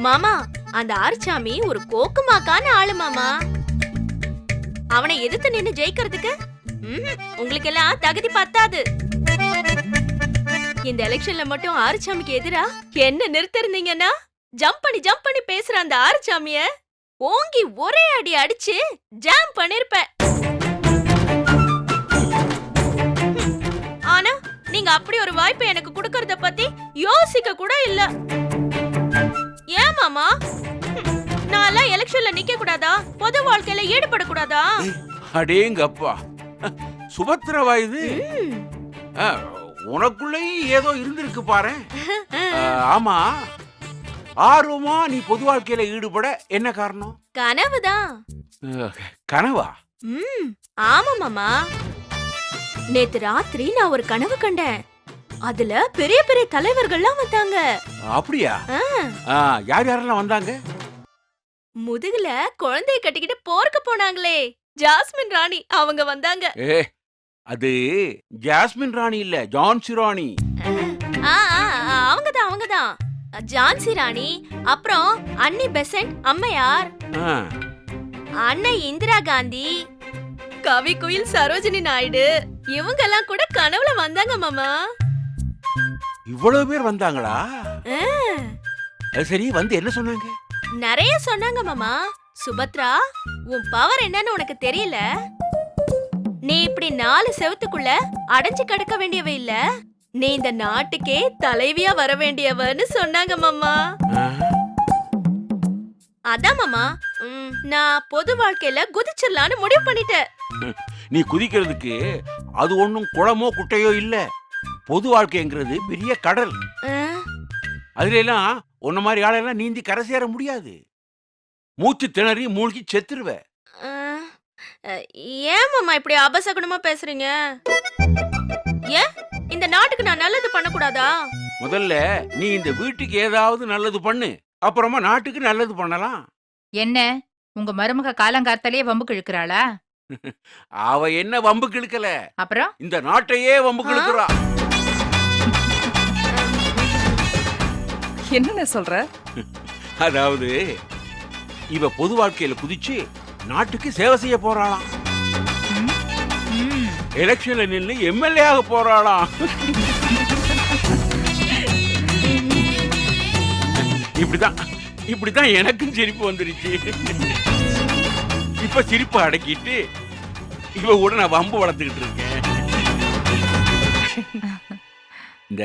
மாமா, அந்த ஆறுசாமி ஒரு கோக்குமாக்கான ஆளு மாமா. அவனை எதிர்த்து நின்னு ஜெயிக்கிறதுக்கு உங்களுக்கு எல்லாம் தகுதி பத்தாது. இந்த எலெக்ஷன்ல மட்டும் ஆறுசாமிக்கு எதிரா என்ன நிறுத்திருந்தீங்கன்னா ஜம்ப் பண்ணி பேசுற அந்த ஆறுசாமிய ஓங்கி ஒரே அடி அடிச்சு ஜாம் பண்ணிருப்ப. ஆனா நீங்க அப்படி ஒரு வாய்ப்பை எனக்கு கொடுக்கறத பத்தி யோசிக்க கூட இல்ல. ஏன் மாமா, நான் எலெக்ஷன்ல நிக்க கூடாதா? பொது வாழ்க்கையில ஈடுபட கூடாதா? அடேங்கப்பா, சுபத்திரவா இது? உனக்குள்ளேயும் ஏதோ இருந்திருக்கு பாரு. ஆமா, ஆர்வமா நீ பொது வாழ்க்கையில ஈடுபட என்ன காரணம்? கனவுதான். கனவா? ஆமா மாமா, நேத்து ராத்திரி நான் ஒரு கனவு கண்டேன். அதுல பெரிய பெரிய தலைவர்கள்லாம் வந்தாங்க. அப்படியா? யார் யாரெல்லாம் வந்தாங்க? முதுகுல குழந்தைய கட்டிக்கிட்டு போர்க்க போனாங்களே, ஜாஸ்மின் ராணி அவங்க வந்தாங்க. அது ஜாஸ்மின் ராணி இல்ல, ஜான்சி ராணி. அவங்கதான் ஜான்சி ராணி. அப்புறம் அன்னி பெசன்ட் அம்மையார், அன்னை இந்திரா காந்தி, கவி குயில் சரோஜினி நாயுடு, இவங்க எல்லாம் கூட கனவுல வந்தாங்க மாமா. இவ்வளவு பேர் வந்தாங்களா? சரி, வந்து என்ன சொன்னாங்க? நிறைய சொன்னாங்க மாமா. சுபத்ரா, உன் பவர் என்னன்னு உனக்கு தெரியல. நீ இப்படி 4 செவத்துக்குள்ள அடைஞ்சு கிடக்க வேண்டியவ இல்ல, நீ இந்த நாட்டுக்கே தலைவியா வர வேண்டியவன்னு சொன்னாங்க மாமா. அதான் மாமா, நான் பொது வாழ்க்கையில குதிச்சிடலான்னு முடிவு பண்ணிட்டேன். நீ குதிக்கிறதுக்கு அது ஒண்ணும் குளமோ குட்டையோ இல்ல. பொது வாழ்க்கைங்கிறது பெரிய கடல். அதுல எல்லாம் உன்ன மாதிரி ஆளெல்லாம் நீந்தி கரை சேர முடியாது. மூச்சு திணறி மூழ்கி செத்துருவ. ஏன் மாமா இப்படி அபசகுணமா பேசுறீங்க? ஏன் இந்த நாட்டுக்கு நான் நல்லது பண்ண கூடாதா? முதல்ல நீ இந்த வீட்டுக்கு ஏதாவது நல்லது பண்ணு, அப்புறமா நாட்டுக்கு நல்லது பண்ணலாம். என்ன உங்க மருமக காலங்காத்தாலேயே வம்புக்கு இழுக்கிறாளா? அவ என்ன வம்புக்கு இழுக்கல, அப்புறம் இந்த நாட்டையே வம்புக்கு இழுக்கிறா. என்ன சொல்ற? அதாவது இவ பொது வாழ்க்கையில குதிச்சு நாட்டுக்கு சேவை செய்ய போறாளாம். எலெக்ஷன்ல நின்று எம்எல்ஏ ஆக போறாளாம். இப்படிதான் எனக்கும் சிரிப்பு வந்துருச்சு. இப்ப சிரிப்பு அடக்கிட்டு இவ கூட நான் வம்பு வளர்த்துக்கிட்டு இருக்கேன். இந்த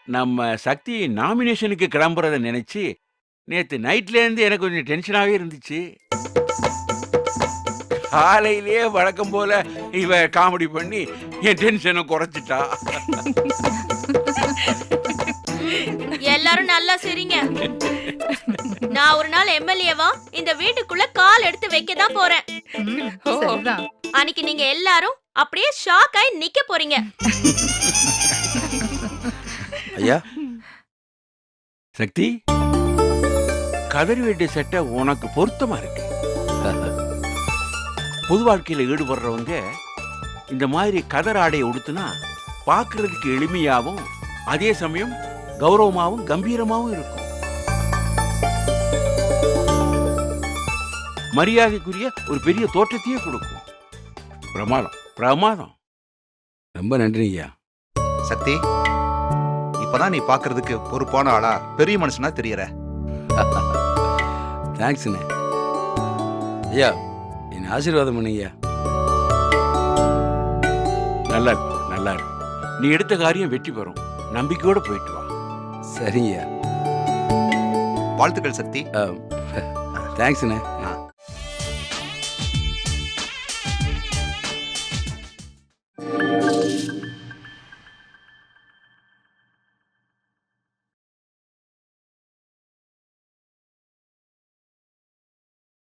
நம்ம சக்தி நாமினேஷனுக்கு கிளம்புறத நினைச்சு நேத்து நைட்ல இருந்து எனக்கு கொஞ்சம் டென்ஷனாவே இருந்துச்சு. காலையிலேயே வழக்கம் போல இவ காமெடி பண்ணி என் டென்ஷனை குறைச்சிட்டா. எல்லாரும் நல்லா சரிங்க. நான் ஒரு நாள் எம்எல்ஏவா இந்த வீட்டுக்குள்ள கால் எடுத்து வைக்க தான் போறேன். அன்னைக்கு நீங்க எல்லாரும் அப்படியே ஷாக் ஆகி நிக்க போறீங்க. ஐயா, சக்தி, கதறி வேண்டிய சட்டை உனக்கு பொருத்தமா இருக்கு. பொது வாழ்க்கையில ஈடுபடுறவங்க இந்த மாதிரி கதர் ஆடையை உடுத்துனா பார்க்கறதுக்கு எளிமையாவும் அதே சமயம் கௌரவமாவும் கம்பீரமாவும் இருக்கும். மரியாதைக்குரிய ஒரு பெரிய தோற்றத்தையே கொடுக்கும். பிரமாதம் பிரமாதம். ரொம்ப நன்றி ஐயா. சக்தி, இப்பதான் நீ பாக்குறதுக்கு பொறுப்பான ஆளா பெரிய மனுஷனா தெரியற. தேங்க்ஸ்ண்ணே. ஐயா, என்ன ஆசீர்வாதம் பண்ணீங்க. நல்லா இருக்கு, நல்லா இருக்கு. நீ எடுத்த காரியம் வெற்றி பெறும். நம்பிக்கையோட போயிட்டு வா. சரிங்கய்யா. வாழ்த்துக்கள் சக்தி. தேங்க்ஸ்ண்ணே.